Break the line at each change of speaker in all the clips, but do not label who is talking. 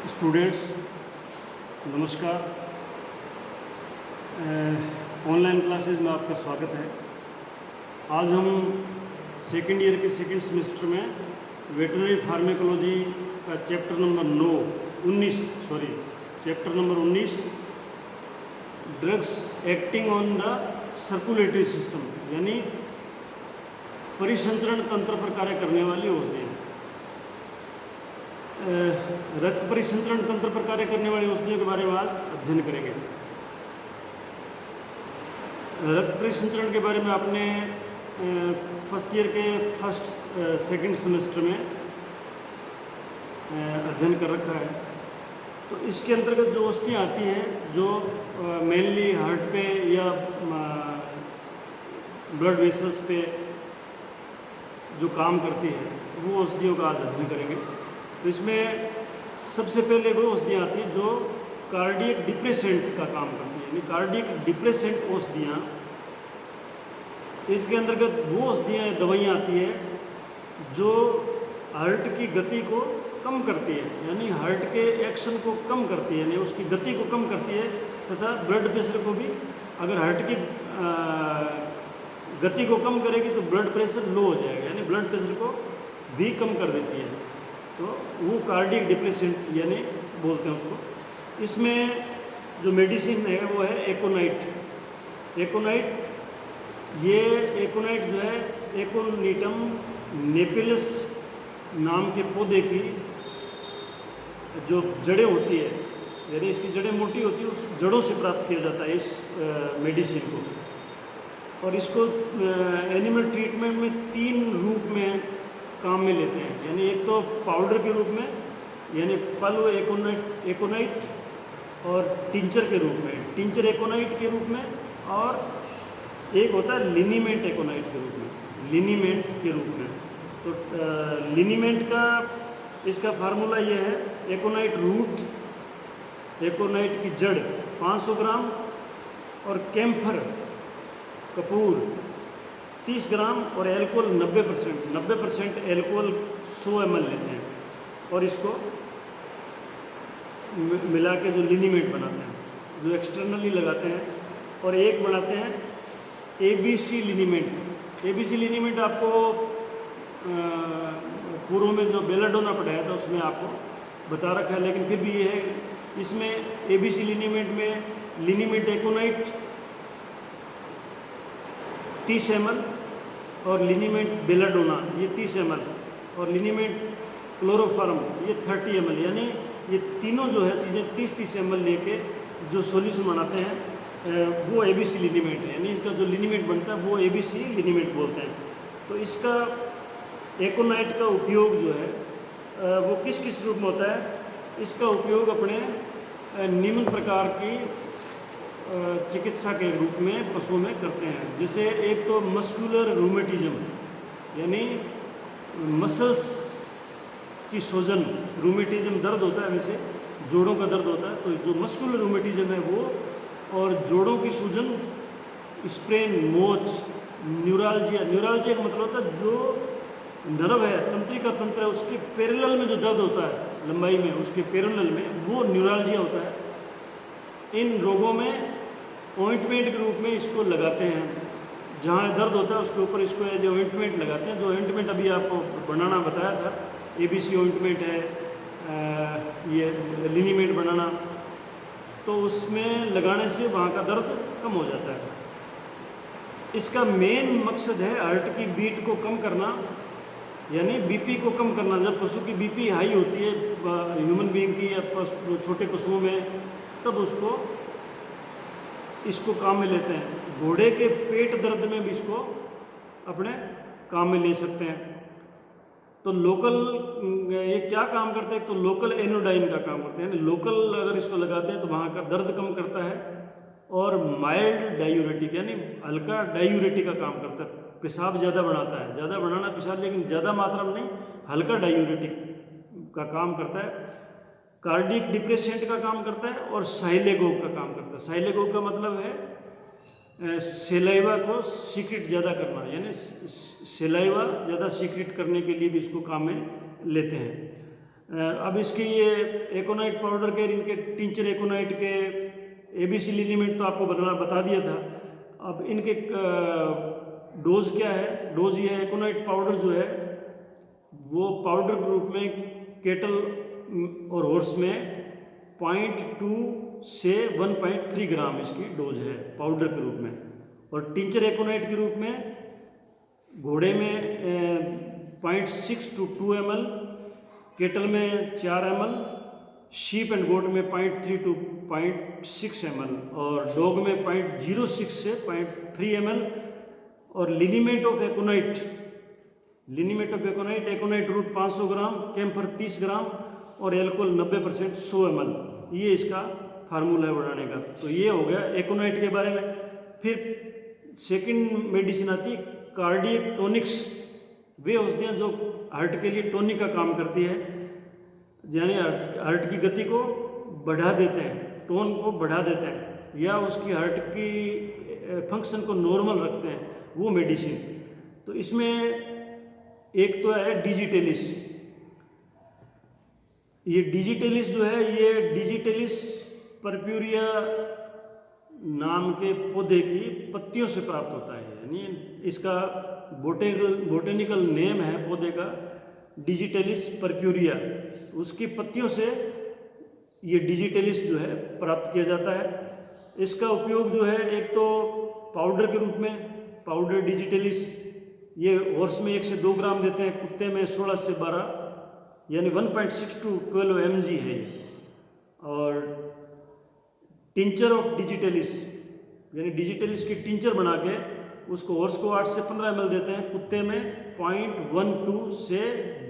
Students नमस्कार। Online classes में आपका स्वागत है। आज हम सेकेंड ईयर के सेकेंड सेमेस्टर में वेटरनरी फार्मेकोलॉजी का chapter number 19 drugs acting on the circulatory system यानी परिसंचरण तंत्र पर कार्य करने वाली औषधियाँ। रक्त परिसंचरण तंत्र पर कार्य करने वाली औषधियों के बारे में आज अध्ययन करेंगे। रक्त परिसंचरण के बारे में आपने फर्स्ट ईयर के सेकंड सेमेस्टर में अध्ययन कर रखा है। तो इसके अंतर्गत जो औषधियाँ आती हैं जो मेनली हार्ट पे या ब्लड वेसल्स पे जो काम करती है वो औषधियों का आज अध्ययन करेंगे। तो इसमें सबसे पहले वो औषधियाँ आती हैं जो कार्डियक डिप्रेसेंट का काम करती है, यानी कार्डियक डिप्रेसेंट औषधियाँ। इसके अंतर्गत वो औषधियाँ दवाइयाँ आती है जो हार्ट की गति को कम करती है, यानी हार्ट के एक्शन को कम करती है, यानी उसकी गति को कम करती है तथा ब्लड प्रेशर को भी, अगर हार्ट की गति को कम करेगी तो ब्लड प्रेशर लो हो जाएगा, यानी ब्लड प्रेशर को भी कम कर देती है। तो वो कार्डियक डिप्रेसेंट यानी बोलते हैं उसको। इसमें जो मेडिसिन है वो है एकोनाइट। ये एकोनाइट जो है एकोनिटम नेपिलस नाम के पौधे की जो जड़ें होती है, यानी इसकी जड़ें मोटी होती है, उस जड़ों से प्राप्त किया जाता है इस मेडिसिन को। और इसको एनिमल ट्रीटमेंट में 3 रूप में काम में लेते हैं, यानी एक तो पाउडर के रूप में यानी पल्व एकोनाइट और टिंचर के रूप में, टिंचर एकोनाइट के रूप में, और एक होता है लिनीमेंट एकोनाइट के रूप में, तो लिनीमेंट का इसका फार्मूला ये है, एकोनाइट रूट, एकोनाइट की जड़ 500 ग्राम और कैम्फर कपूर 30 ग्राम और एल्कोहल 90% एल्कोहल 100 ml लेते हैं और इसको मिला के जो लिनीमेंट बनाते हैं, जो एक्सटर्नली लगाते हैं। और एक बनाते हैं ABC लिनीमेंट आपको पूर्व में जो बेलाडोना पढ़ाया था उसमें आपको बता रखा है, लेकिन फिर भी ये है, इसमें ABC लिनीमेंट में लिनीमेंट एकोनाइट 30 ml और लिनीमेंट बेलाडोना ये 30 ml और लिनीमेंट क्लोरोफार्म ये 30 ml, यानी ये तीनों जो है चीज़ें 30 ml लेके जो सॉल्यूशन बनाते हैं वो ABC लिनीमेंट है, यानी इसका जो लिनीमेंट बनता है वो ABC लिनीमेंट बोलते हैं। तो इसका एकोनाइट का उपयोग जो है वो किस किस रूप में होता है? इसका उपयोग अपने निम्न प्रकार की चिकित्सा के रूप में पशुओं में करते हैं। जैसे एक तो मस्कुलर रूमेटिज्म, यानी मसल्स की सूजन, रूमेटिज्म दर्द होता है, वैसे जोड़ों का दर्द होता है, तो जो मस्कुलर रूमेटिज्म है वो, और जोड़ों की सूजन, स्प्रेन, मोच, न्यूरालजिया का मतलब होता है जो नर्व है, तंत्रिका तंत्र है, उसके पैरेलल में जो दर्द होता है लंबाई में, उसके पैरेलल में वो न्यूरालजिया होता है। इन रोगों में ऑइंटमेंट के रूप में इसको लगाते हैं, जहाँ दर्द होता है उसके ऊपर इसको एज ऑइंटमेंट लगाते हैं। जो ऑइंटमेंट अभी आपको बनाना बताया था, ABC ऑइंटमेंट है, ये लिनीमेंट बनाना, तो उसमें लगाने से वहाँ का दर्द कम हो जाता है। इसका मेन मकसद है हार्ट की बीट को कम करना, यानी BP को कम करना। जब पशु की BP हाई होती है ह्यूमन बीइंग की या छोटे पशुओं में, तब इसको काम में लेते हैं। घोड़े के पेट दर्द में भी इसको अपने काम में ले सकते हैं। तो लोकल ये क्या काम करता है? तो लोकल एनोडाइन का काम करते हैं, यानी लोकल अगर इसको लगाते हैं तो वहाँ का दर्द कम करता है। और माइल्ड डायूरेटिक, यानी हल्का डायूरेटिक का काम करता है, पेशाब ज़्यादा बनाता है, ज़्यादा बनाना पेशाब, लेकिन ज़्यादा मात्रा में नहीं, हल्का डायूरेटिक का काम करता है। कार्डियक डिप्रेसेंट का काम करता है और साइलेगोग का काम करता है। साइलेगोग का मतलब है सेलाइवा को सीक्रेट ज़्यादा करना, यानी सेलाइवा ज़्यादा सीक्रेट करने के लिए भी इसको काम में लेते हैं। अब इसके ये एकोनाइट पाउडर के, इनके टिंचर एकोनाइट के एबीसी लिनीमेंट तो आपको बता दिया था। अब इनके डोज क्या है? डोज ये है, एकोनाइट पाउडर जो है वो पाउडर के रूप में केटल और हॉर्स में 0.2 से 1.3 ग्राम इसकी डोज है पाउडर के रूप में। और टिंचर एकोनाइट के रूप में घोड़े में 0.6 to 2 ml, केटल में 4 ml, शीप एंड गोट में 0.3 to 0.6 ml और डॉग में 0.06 से 0.3 ml। और लिनीमेंट ऑफ एकोनाइट, एकोनाइट रूट 500 ग्राम, कैम्फर 30 ग्राम और एल्कोहल 90% 100 ml। ये इसका फार्मूला है बनाने का। तो ये हो गया एकोनाइट के बारे में। फिर सेकंड मेडिसिन आती है कार्डियक टॉनिक्स। वे औषधियाँ जो हार्ट के लिए टॉनिक का काम करती है, यानी हार्ट की गति को बढ़ा देते हैं, टोन को बढ़ा देते हैं या उसकी हार्ट की फंक्शन को नॉर्मल रखते हैं, वो मेडिसिन। तो इसमें एक तो है डिजिटेलिस। ये डिजिटेलिस जो है, ये डिजिटेलिस पर्प्यूरिया नाम के पौधे की पत्तियों से प्राप्त होता है। यानी इसका बोटेनिकल नेम है पौधे का डिजिटेलिस पर्प्यूरिया। उसकी पत्तियों से ये डिजिटेलिस जो है प्राप्त किया जाता है। इसका उपयोग जो है एक तो पाउडर के रूप में, पाउडर डिजिटेलिस ये हॉर्स में 1 से 2 ग्राम देते हैं, कुत्ते में 16 से 12 यानी 1.6 to 12 mg है ये। और टिंचर ऑफ डिजिटेलिस यानी डिजिटेलिस की टिंचर बना के उसको हॉर्स को 8 से 15 ml देते हैं, कुत्ते में 0.12 से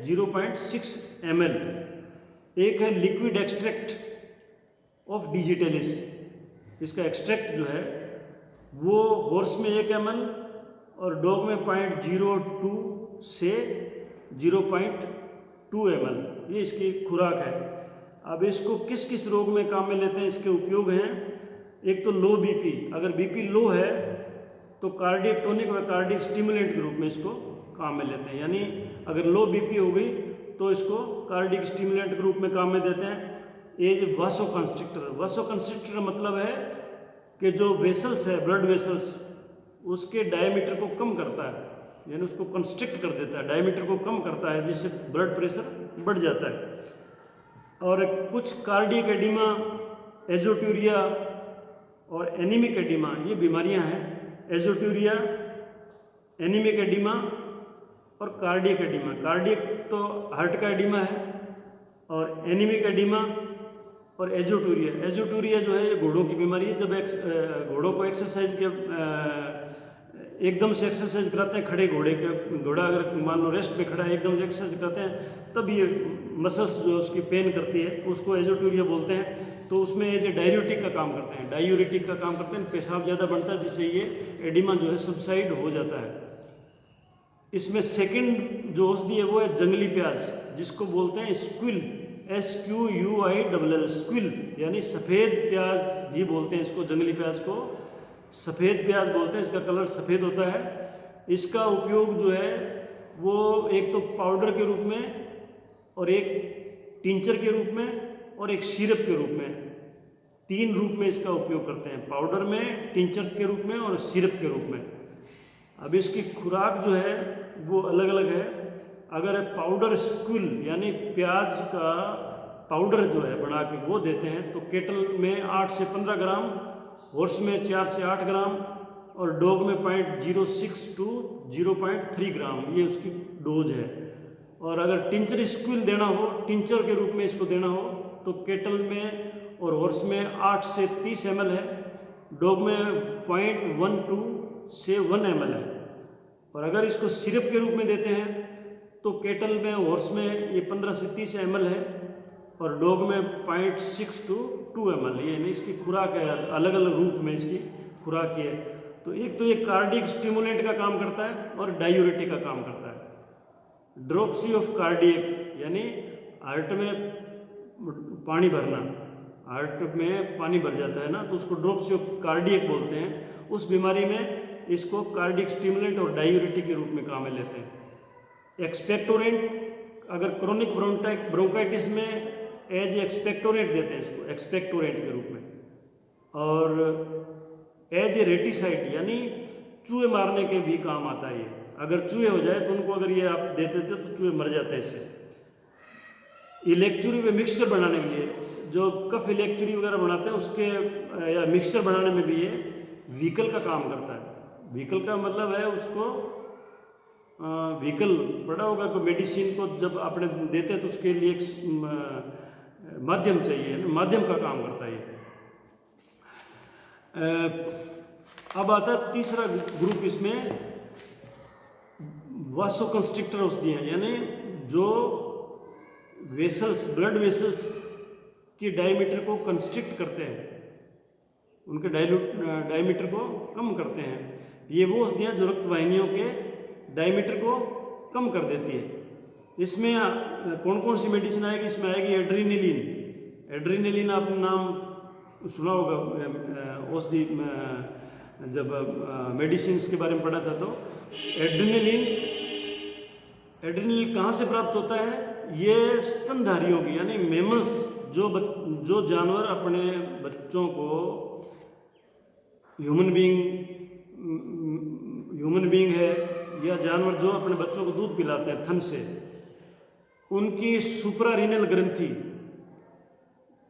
0.6 ml। एक है लिक्विड एक्सट्रैक्ट ऑफ डिजिटेलिस। इसका एक्सट्रैक्ट जो है वो हॉर्स में 1 ml और डॉग में 0.02 से 0.2 ml। ये इसकी खुराक है। अब इसको किस किस रोग में काम में लेते हैं, इसके उपयोग हैं। एक तो लो बीपी, अगर बीपी लो है तो कार्डियक टॉनिक व कार्डियक स्टिमुलेंट के रूप में इसको काम में लेते हैं। यानी अगर लो बीपी हो गई तो इसको कार्डियक स्टिमुलेंट के रूप में काम में देते हैं। एज वासोकंस्ट्रिक्टर। वासोकंस्ट्रिक्टर मतलब है कि जो वेसल्स है, ब्लड वेसल्स, उसके डायमीटर को कम करता है, यानी उसको कंस्ट्रिक्ट कर देता है, डायमीटर को कम करता है, जिससे ब्लड प्रेशर बढ़ जाता है। और कुछ कार्डियक एडिमा, एजोट्यूरिया और एनीमिक एडिमा, ये बीमारियां हैं। एजोट्यूरिया, एनीमिक एडिमा और कार्डियक एडिमा। कार्डियक तो हार्ट का एडिमा है और एनीमिक एडिमा और एजोट्यूरिया। एजोट्यूरिया जो है ये घोड़ों की बीमारी है। जब घोड़ों को एक्सरसाइज के एकदम से एक्सरसाइज कराते हैं, खड़े घोड़ा अगर मान लो रेस्ट पे खड़ा है, एकदम से एक्सरसाइज कराते हैं, तब ये मसल्स जो उसकी पेन करती है, उसको एजोट्यूरिया बोलते हैं। तो उसमें ये जो डायूरेटिक का काम करते हैं, डायूरेटिक का काम करते हैं, पेशाब ज़्यादा बनता है, जिससे ये एडिमा जो है सबसाइड हो जाता है। इसमें सेकंड जो औषधि है वो है जंगली प्याज, जिसको बोलते हैं स्क्विल, SQUILL, स्क्विल, यानी सफ़ेद प्याज भी बोलते हैं इसको। जंगली प्याज को सफ़ेद प्याज बोलते हैं, इसका कलर सफ़ेद होता है। इसका उपयोग जो है वो एक तो पाउडर के रूप में और एक टिंचर के रूप में और एक सिरप के रूप में, 3 रूप में इसका उपयोग करते हैं, पाउडर में, टिंचर के रूप में और सिरप के रूप में। अब इसकी खुराक जो है वो अलग अलग है। अगर पाउडर स्क्विल यानी प्याज का पाउडर जो है बना के वो देते हैं तो केटल में 8 से 15 ग्राम, हॉर्स में 4 से 8 ग्राम और डॉग में 0.06 to 0.3 ग्राम, ये उसकी डोज है। और अगर टिंचर स्क्विल देना हो, टिंचर के रूप में इसको देना हो, तो केटल में और हॉर्स में 8 से 30 ml है, डॉग में 0.12 से 1 ml है। और अगर इसको सिरप के रूप में देते हैं तो केटल में, हॉर्स में ये 15 से 30 ml है और डॉग में 0.6 to 2 ml। ये नहीं, इसकी खुराक है, अलग अलग रूप में इसकी खुराक है। तो एक तो ये कार्डियक स्टिमुलेंट का काम करता है और डायूरेटिक का काम करता है। ड्रॉप्सी ऑफ कार्डियक यानी हार्ट में पानी भरना, हार्ट में पानी भर जाता है ना, तो उसको ड्रॉप्सी ऑफ कार्डियक बोलते हैं। उस बीमारी में इसको कार्डियक स्टिमुलेंट और डायूरेटिक के रूप में काम में लेते हैं। एक्सपेक्टोरेंट अगर क्रोनिक ब्रोंकाइटिस में एज एक्सपेक्टोरेंट देते हैं इसको, एक्सपेक्टोरेंट के रूप में, और एज ए रेटिसाइड यानी चूहे मारने के भी काम आता है ये। अगर चूहे हो जाए तो उनको अगर ये आप देते थे तो चूहे मर जाते हैं इससे। इलेक्चुरी में मिक्सचर बनाने के लिए, जो कफ इलेक्चुरी वगैरह बनाते हैं उसके या मिक्सचर बनाने में भी ये व्हीकल का काम करता है। व्हीकल का मतलब है उसको व्हीकल पड़ा होगा कोई मेडिसिन को जब आपने देते हैं तो उसके लिए एक माध्यम चाहिए, माध्यम का काम करता है ये। अब आता है तीसरा ग्रुप इसमें, वासोकंस्ट्रिक्टर औषधियाँ, यानी जो वेसल्स, ब्लड वेसल्स की डायमीटर को कंस्ट्रिक्ट करते हैं, उनके डायमीटर को कम करते हैं। ये वो औषधियाँ जो रक्त वाहिनियों के डायमीटर को कम कर देती है। इसमें कौन कौन सी मेडिसिन आएगी? इसमें आएगी एड्रीनलिन। एड्रीनलिन आपने नाम सुना होगा औषधि जब मेडिसिन के बारे में पढ़ा था। तो एड्रीनलिन कहाँ से प्राप्त होता है? ये स्तनधारियों की, यानी मेमल्स, जो जानवर अपने बच्चों को, ह्यूमन बीइंग है या जानवर जो अपने बच्चों को दूध पिलाते हैं थन से, उनकी सुप्रारीनल ग्रंथि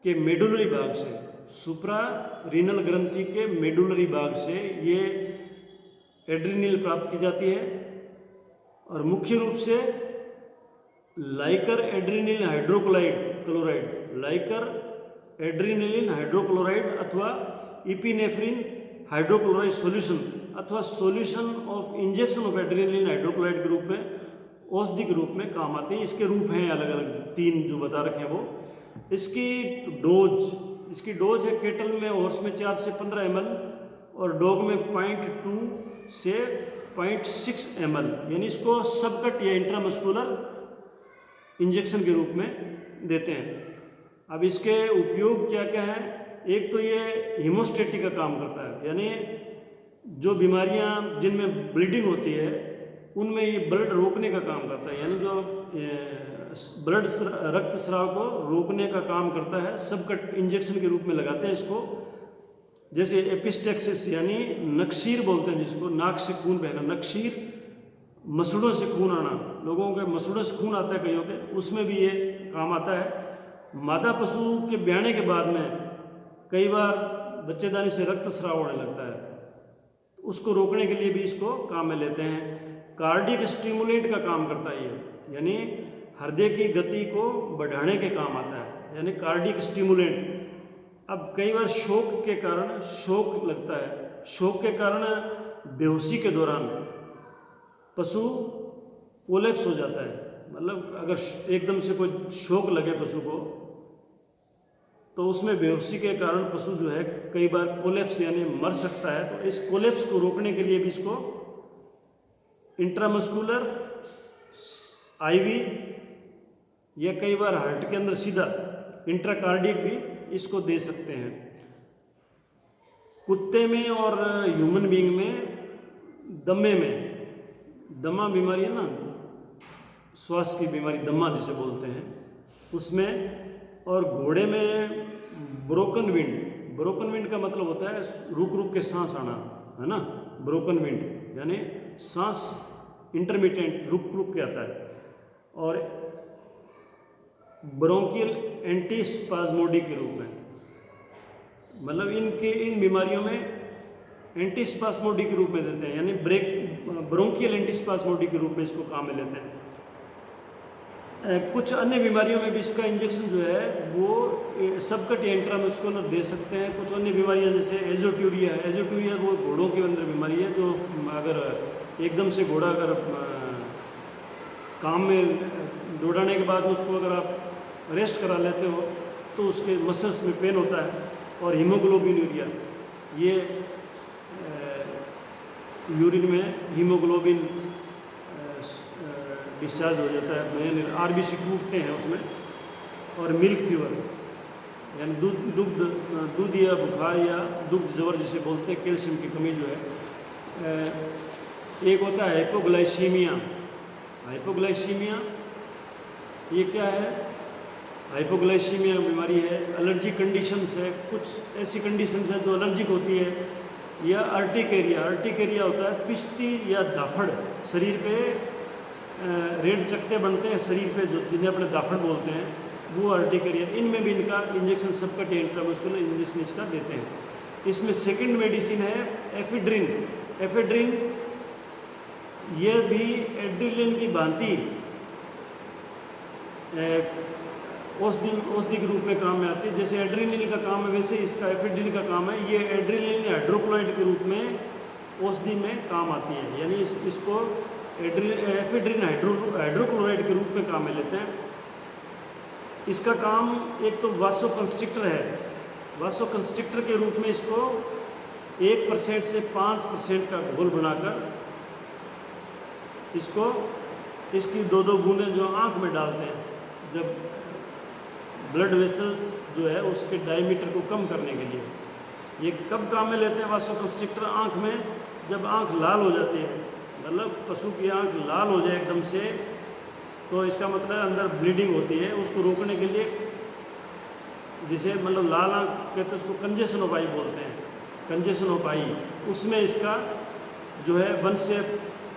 के मेडुलरी भाग से, सुप्रारीनल ग्रंथि के मेडुलरी भाग से ये एड्रीनल प्राप्त की जाती है। और मुख्य रूप से Likert adrenal hydrochloride, Likert adrenaline hydrochloride अथवा इपिनेफ्रिन हाइड्रोक्लोराइड सॉल्यूशन अथवा solution of injection of adrenaline hydrochloride के रूप में, औषधि के रूप में काम आते हैं। इसके रूप हैं अलग अलग, 3 जो बता रखे हैं वो। इसकी डोज है केटल में, हॉर्स में 4 से 15 ml और डॉग में 0.2 से 0.6 ml, यानी इसको सबकट या इंट्रामस्कुलर इंजेक्शन के रूप में देते हैं। अब इसके उपयोग क्या क्या है? एक तो ये हीमोस्टेटिक का काम करता है, यानी जो बीमारियां जिनमें ब्लीडिंग होती है उनमें ये ब्लड रोकने का काम करता है, यानी जो रक्त स्राव को रोकने का काम करता है। सबकट इंजेक्शन के रूप में लगाते हैं इसको। जैसे एपिस्टेक्सिस यानी नक्सीर बोलते हैं जिसको, नाक से खून बहना, नक्सीर, मसूड़ों से खून आना, लोगों के मसूड़ों से खून आता है कईयों के, उसमें भी ये काम आता है। मादा पशु के ब्याने के बाद में कई बार बच्चेदानी से रक्त स्राव होने लगता है, उसको रोकने के लिए भी इसको काम में लेते हैं। कार्डियक स्टिमुलेंट का काम करता है ये, यानी हृदय की गति को बढ़ाने के काम आता है, यानी कार्डियक स्टिमुलेंट। अब कई बार शोक के कारण शोक लगता है, शोक के कारण बेहोशी के दौरान पशु कोलैप्स हो जाता है। मतलब अगर एकदम से कोई शोक लगे पशु को तो उसमें बेहोशी के कारण पशु जो है कई बार कोलैप्स यानी मर सकता है। तो इस कोलैप्स को रोकने के लिए भी इसको इंट्रामस्कुलर, आईवी या कई बार हार्ट के अंदर सीधा इंट्राकार्डियक भी इसको दे सकते हैं। कुत्ते में और ह्यूमन बीइंग में दमे में, दमा बीमारी है ना, श्वास की बीमारी दमा जिसे बोलते हैं, उसमें, और घोड़े में ब्रोकन विंड का मतलब होता है रुक रुक के सांस आना, है ना। ब्रोकन विंड यानी सांस इंटरमिटेंट रुक रुक के आता है। और ब्रोंकियल एंटीस्पाज्मोडिक के रूप में, मतलब इन बीमारियों में एंटीस्पाज्मोडिक के रूप में देते हैं, यानी ब्रोंकियल एंटीस्पाज्मोडिक के रूप में इसको काम में लेते हैं। कुछ अन्य बीमारियों में भी इसका इंजेक्शन जो है वो सबकट या इंट्रामस्कुलर दे सकते हैं। कुछ अन्य बीमारियां जैसे एजोट्यूरिया वो घोड़ों के अंदर बीमारी है, जो अगर एकदम से घोड़ा अगर काम में दौड़ाने के बाद उसको अगर आप रेस्ट करा लेते हो तो उसके मसल्स में पेन होता है। और हीमोग्लोबिनूरिया, ये यूरिन में हीमोग्लोबिन डिस्चार्ज हो जाता है, यानी आरबीसी टूटते हैं उसमें। और मिल्क फीवर यानी दूध या बुखार या दुग्ध ज्वर जिसे बोलते हैं, कैल्शियम की कमी जो है। एक होता है हाइपोग्लाइसीमिया ये क्या है, हाइपोग्लाइसीमिया बीमारी है, एलर्जी कंडीशंस है, कुछ ऐसी कंडीशंस है जो एलर्जिक होती है, या अर्टिकेरिया। अर्टिकेरिया होता है पिस्ती या दाफड़, शरीर पे रेड चकते बनते हैं शरीर पे, जो जिन्हें अपने दाफड़ बोलते हैं, वो अर्टिकेरिया। इनमें भी इनका इंजेक्शन सबका इंट्रामस्कुलर इंजेक्शन इसका देते हैं। इसमें सेकंड मेडिसिन है एफेड्रिन। एफेड्रिन ये भी एड्रिलिन की भांति औषधि के रूप में काम में आती है। जैसे एड्रेनलिन का काम है वैसे इसका एफेड्रिन का काम है। ये एड्रेनलिन हाइड्रोक्लोराइड के रूप में औषधि में काम आती है, यानी इसको एफेड्रिन हाइड्रोक्लोराइड के रूप में काम में लेते हैं। इसका काम एक तो वासो कंस्ट्रिक्टर है, वासो कंस्ट्रिक्टर के रूप में इसको 1% से 5% का घोल बनाकर इसको इसकी 2-2 बूंदें जो आँख में डालते हैं, जब ब्लड वेसल्स जो है उसके डायमीटर को कम करने के लिए। ये कब काम में लेते हैं वासो कंस्ट्रिक्टर? आँख में, जब आँख लाल हो जाती है, मतलब पशु की आँख लाल हो जाए एकदम से, तो इसका मतलब अंदर ब्लीडिंग होती है, उसको रोकने के लिए, जिसे मतलब लाल आँख कहते हैं, उसको कंजेशन ऑफ आई बोलते हैं, कंजेशन ऑफ आई, उसमें इसका जो है 1 से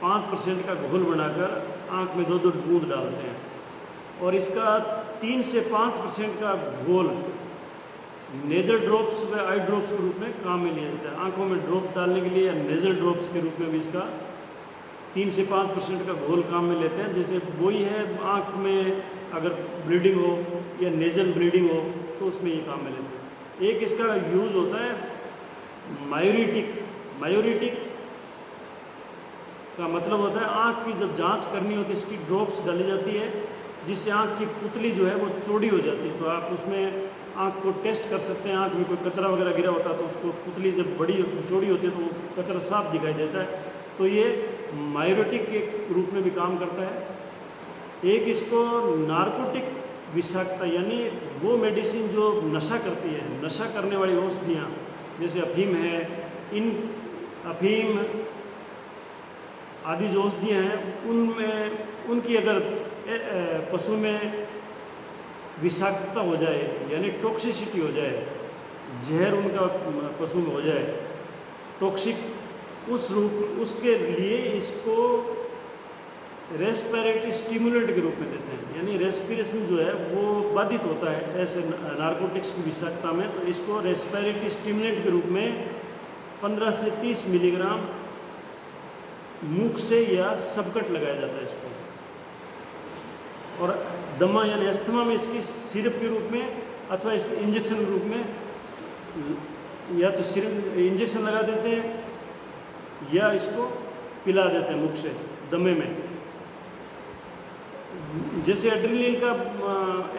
5% का घोल बनाकर आँख में 2-2 बूंद डालते हैं। और इसका 3 से 5% का घोल नेजल ड्रॉप्स व आई ड्रॉप्स के रूप में काम में लिया जाता है। आँखों में ड्रॉप्स डालने के लिए या नेजल ड्रॉप्स के रूप में भी इसका 3 से 5% का घोल काम में लेते हैं। जैसे वही है, आँख में अगर ब्लीडिंग हो या नेजल ब्लीडिंग हो तो उसमें ये काम में लेते हैं। एक इसका यूज़ होता है मायोरिटिक। मायोरिटिक का मतलब होता है आँख की जब जांच करनी होती है, इसकी ड्रॉप्स डाली जाती है, जिससे आँख की पुतली जो है वो चौड़ी हो जाती है। तो आप उसमें आँख को टेस्ट कर सकते हैं। आँख में कोई कचरा वगैरह गिरा होता है तो उसको पुतली जब बड़ी चौड़ी होती है तो वो कचरा साफ दिखाई देता है। तो ये मायोरिटिक के रूप में भी काम करता है। एक इसको नार्कोटिक विषाक्तता, यानी वो मेडिसिन जो नशा करती है, नशा करने वाली औषधियाँ जैसे अफीम है, इन अफीम आदि जो औषधियाँ हैं उनमें उनकी अगर पशु में विषाक्तता हो जाए, यानी टॉक्सिसिटी हो जाए, जहर उनका पशु में हो जाए, टॉक्सिक, उसके लिए इसको रेस्पिरेटरी स्टिमुलेंट के रूप में देते हैं। यानी रेस्पिरेशन जो है वो बाधित होता है ऐसे नार्कोटिक्स की विषाक्तता में, तो इसको रेस्पिरेटरी स्टिमुलेंट के रूप में 15 से 30 मिलीग्राम मुख से या सबकट लगाया जाता है इसको। और दमा यानी अस्थमा में इसकी सिरप के रूप में अथवा इस इंजेक्शन के रूप में या तो सिरप इंजेक्शन लगा देते हैं या इसको पिला देते हैं मुख से दमे में। जैसे एड्रेनलिन का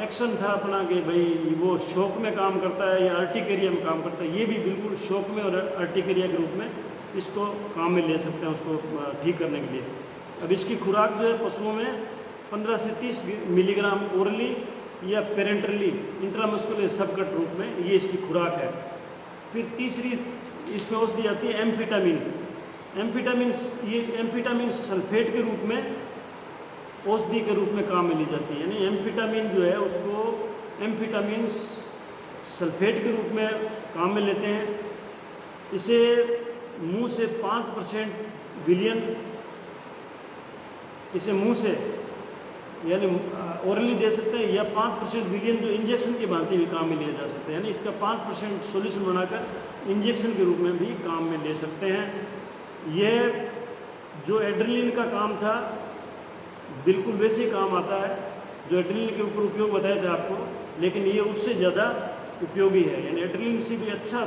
एक्शन था अपना कि भाई वो शॉक में काम करता है या अर्टिकेरिया में काम करता है, ये भी बिल्कुल शॉक में और अर्टिकेरिया के रूप में इसको काम में ले सकते हैं उसको ठीक करने के लिए। अब इसकी खुराक जो है पशुओं में 15 से 30 मिलीग्राम ओरली या पेरेंटरली इंट्रामस्कुलर सबकट रूप में ये इसकी खुराक है। फिर तीसरी इसमें औषधि आती है एम्फेटामिन। ये एम्फेटामिन सल्फेट के रूप में औषधि के रूप में काम में ली जाती है। यानी एम्फेटामिन जो है उसको एम्फेटामिन सल्फेट के रूप में काम में लेते हैं। इसे मुंह से 5% विलियन, इसे मुंह से यानी ओरली दे सकते हैं, या 5% विलियन जो इंजेक्शन की भांति भी काम में लिए जा सकते हैं। यानी इसका 5% सॉल्यूशन बनाकर इंजेक्शन के रूप में भी काम में ले सकते हैं। यह जो एड्रेनलिन का काम था बिल्कुल वैसे ही काम आता है जो एड्रेनलिन के ऊपर उपयोग बताया था आपको, लेकिन ये उससे ज़्यादा उपयोगी है। यानी एड्रेनलिन से भी अच्छा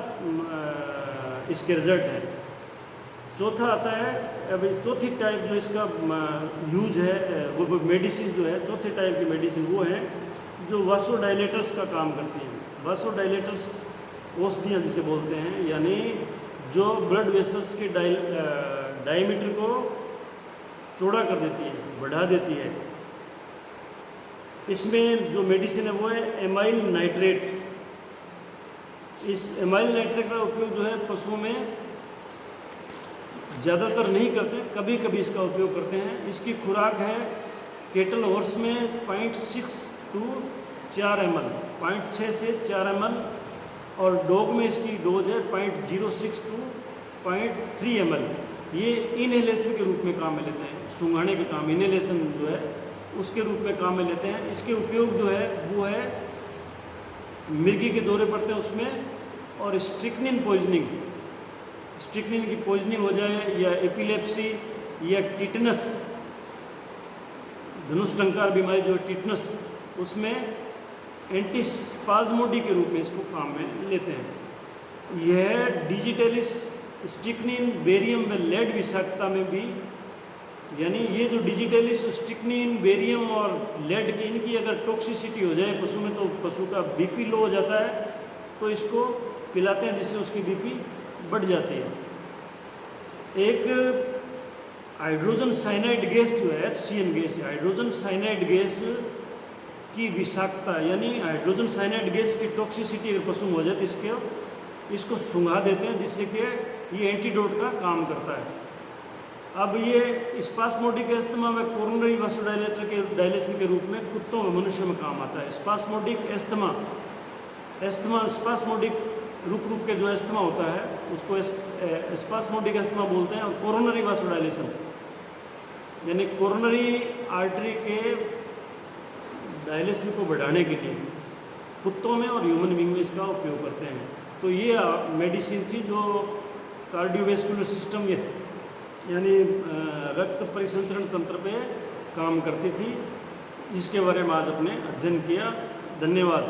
इसके रिजल्ट है। चौथा आता है, अभी चौथी टाइप जो इसका यूज है वो मेडिसिन जो है, चौथे टाइप की मेडिसिन वो है जो वासोडाइलेटर्स का काम करती हैं। वासोडाइलेटर्स औषधियाँ जिसे बोलते हैं, यानी जो ब्लड वेसल्स के डायमीटर को चौड़ा कर देती है, बढ़ा देती है। इसमें जो मेडिसिन है वो है एमाइल नाइट्रेट। इस एमाइल नाइट्रेट का उपयोग जो है पशुओं में ज़्यादातर नहीं करते, कभी कभी इसका उपयोग करते हैं। इसकी खुराक है केटल हॉर्स में 0.6 टू 4 ml, 0.6 से 4 ml, और डॉग में इसकी डोज है 0.06 टू 0.3 ml। ये इनहेलेशन के रूप में काम में लेते हैं, सूंघाने के काम, इनहेलेशन जो है उसके रूप में काम में लेते हैं। इसके उपयोग जो है वो है मिर्गी के दौरे पड़ते हैं उसमें, और स्ट्रिक्निन पॉइजनिंग, स्ट्रिक्निन की पॉइजनिंग हो जाए, या एपिलेप्सी, या टिटनस, धनुष्टंकार बीमारी जो है टिटनस, उसमें एंटीस्पाज्मोडी के रूप में इसको काम में लेते हैं। यह डिजिटलिस, स्ट्रिक्निन, बेरियम व लेड विषाक्तता में भी, यानी ये जो डिजिटलिस, स्ट्रिक्निन, बेरियम और लेड की, इनकी अगर टॉक्सिसिटी हो जाए पशु में, तो पशु का बीपी लो हो जाता है, तो इसको पिलाते हैं जिससे उसकी बीपी बढ़ जाती है। एक हाइड्रोजन साइनाइड गैस जो है HCN गैस है, हाइड्रोजन साइनाइड गैस की विषाक्तता, यानी हाइड्रोजन साइनाइड गैस की टॉक्सिसिटी अगर पशु में हो जाए तो इसको सूंघा देते हैं, जिससे कि ये एंटीडोट का काम करता है। अब ये स्पास्मोडिक एस्थमा व कोरोनरी वासोडाइलेटर के डायलेशन के रूप में कुत्तों व मनुष्यों में काम आता है। स्पास्मोडिक एस्थमा, स्पास्मोडिक रुक के जो एस्थमा होता है उसको स्पास्मोडिक एस्थमा बोलते हैं, और कोरोनरी वासोडाइलेशन यानी कोरोनरी आर्टरी के डायलेशन को बढ़ाने के लिए कुत्तों में और ह्यूमन बीइंग में इसका उपयोग करते हैं। तो ये मेडिसिन थी जो कार्डियोवैस्कुलर सिस्टम यानी रक्त परिसंचरण तंत्र पे काम करती थी, जिसके बारे में आज अपने अध्ययन किया। धन्यवाद।